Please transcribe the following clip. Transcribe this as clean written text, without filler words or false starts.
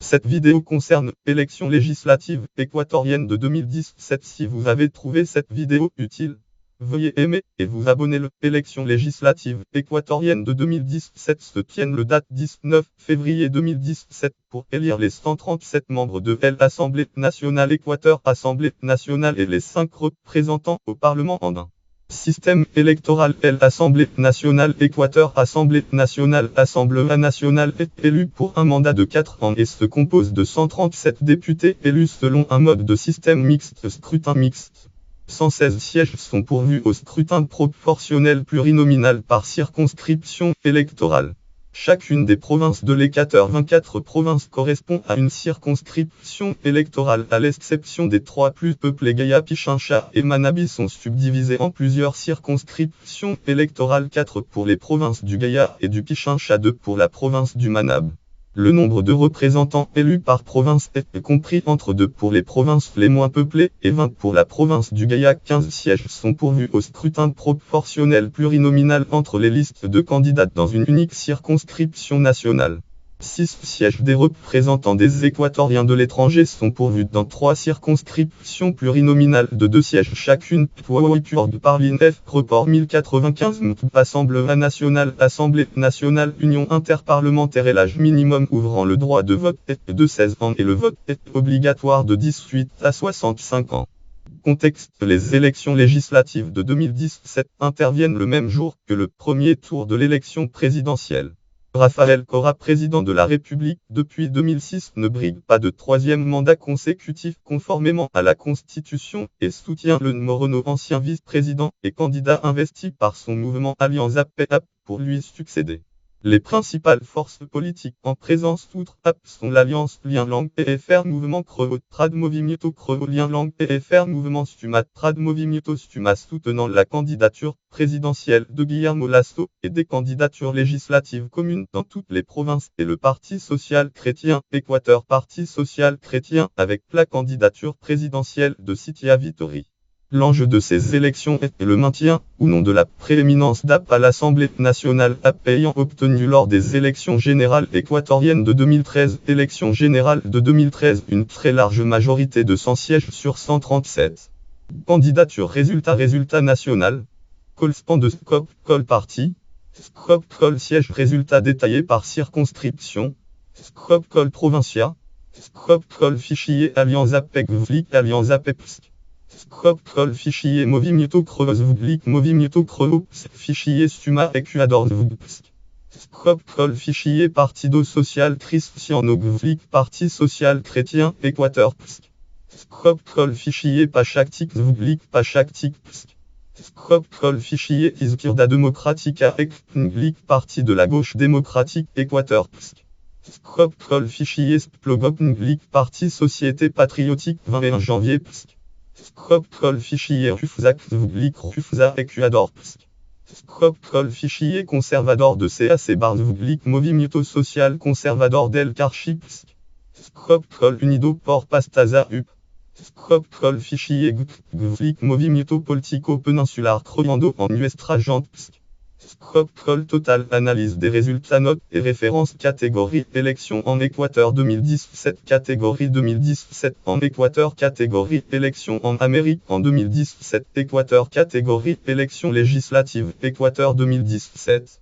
Cette vidéo concerne élections législatives équatoriennes de 2017. Si vous avez trouvé cette vidéo utile, veuillez aimer et vous abonner. Les élections législatives équatoriennes de 2017 se tiennent le date 19 février 2017 pour élire les 137 membres de l'Assemblée nationale Équateur Assemblée nationale et les 5 représentants au Parlement andin. Système électoral. L'Assemblée nationale Équateur Assemblée nationale est élue pour un mandat de 4 ans et se compose de 137 députés élus selon un mode de système mixte, scrutin mixte. 116 sièges sont pourvus au scrutin proportionnel plurinominal par circonscription électorale. Chacune des provinces de l'Équateur, 24 provinces, correspond à une circonscription électorale, à l'exception des 3 plus peuplés. Gaya, Pichincha et Manabí sont subdivisés en plusieurs circonscriptions électorales, 4 pour les provinces du Gaya et du Pichincha, 2 pour la province du Manab. Le nombre de représentants élus par province est compris entre 2 pour les provinces les moins peuplées et 20 pour la province du Gaya. 15 sièges sont pourvus au scrutin proportionnel plurinominal entre les listes de candidats dans une unique circonscription nationale. 6 sièges des représentants des Équatoriens de l'étranger sont pourvus dans 3 circonscriptions plurinominales de 2 sièges chacune. Par l'INF, report 1095. Assemblée nationale, Union interparlementaire. Et l'âge minimum ouvrant le droit de vote est de 16 ans et le vote est obligatoire de 18 à 65 ans. Contexte. Les élections législatives de 2017 interviennent le même jour que le premier tour de l'élection présidentielle. Rafael Correa, président de la République depuis 2006, ne brigue pas de 3e mandat consécutif conformément à la Constitution et soutient le Moreno, ancien vice-président et candidat investi par son mouvement Alianza PAP pour lui succéder. Les principales forces politiques en présence outre AP sont l'Alliance Lien Langue PFR Mouvement Creo Trad Movimiento Creo Lien Langue PFR Mouvement Stuma Trad Movimiento Stuma soutenant la candidature présidentielle de Guillermo Lasso et des candidatures législatives communes dans toutes les provinces et le Parti social chrétien Équateur Parti social chrétien avec la candidature présidentielle de Sitia Vittori. L'enjeu de ces élections est le maintien ou non de la prééminence d'AP à l'Assemblée nationale, AP ayant obtenu lors des élections générales équatoriennes de 2013, élections générales de 2013, une très large majorité de 100 sièges sur 137. Candidature. Résultat national. Call de Scope Call Party. Scope Call siège. Résultat détaillé par circonscription. Scope Call Provincia. Scope Call Fichier Alianza PEC Alianza PEPSC. Scope Call Fichier Movimiento Creo Movimiento Creo Fichier Stuma Ecuador Scope Call Fichier Partido Social Cristiano Parti Social Chrétien Équateur Scope Call Fichier Pachactic Pachactic Scope Call Fichier Izquierda Democrática Parti de la gauche démocratique Équateur Scope Call Fichier Splogop Parti Société Patriotique 21 janvier Scope Call Fichier Rufza Ecuador Scope Call Fichier Conservador de CAC Movimiento Social Conservador del Carchi Scope Call Unido por Pastaza UP Scope Call Fichier Movimiento Politico Peninsular Croyando en Nuestra Gente Scope Call Total Analyse des résultats, notes et références. Catégorie élections en Équateur 2017. Catégorie 2017 en Équateur. Catégorie élections en Amérique en 2017. Équateur. Catégorie élections législatives Équateur 2017.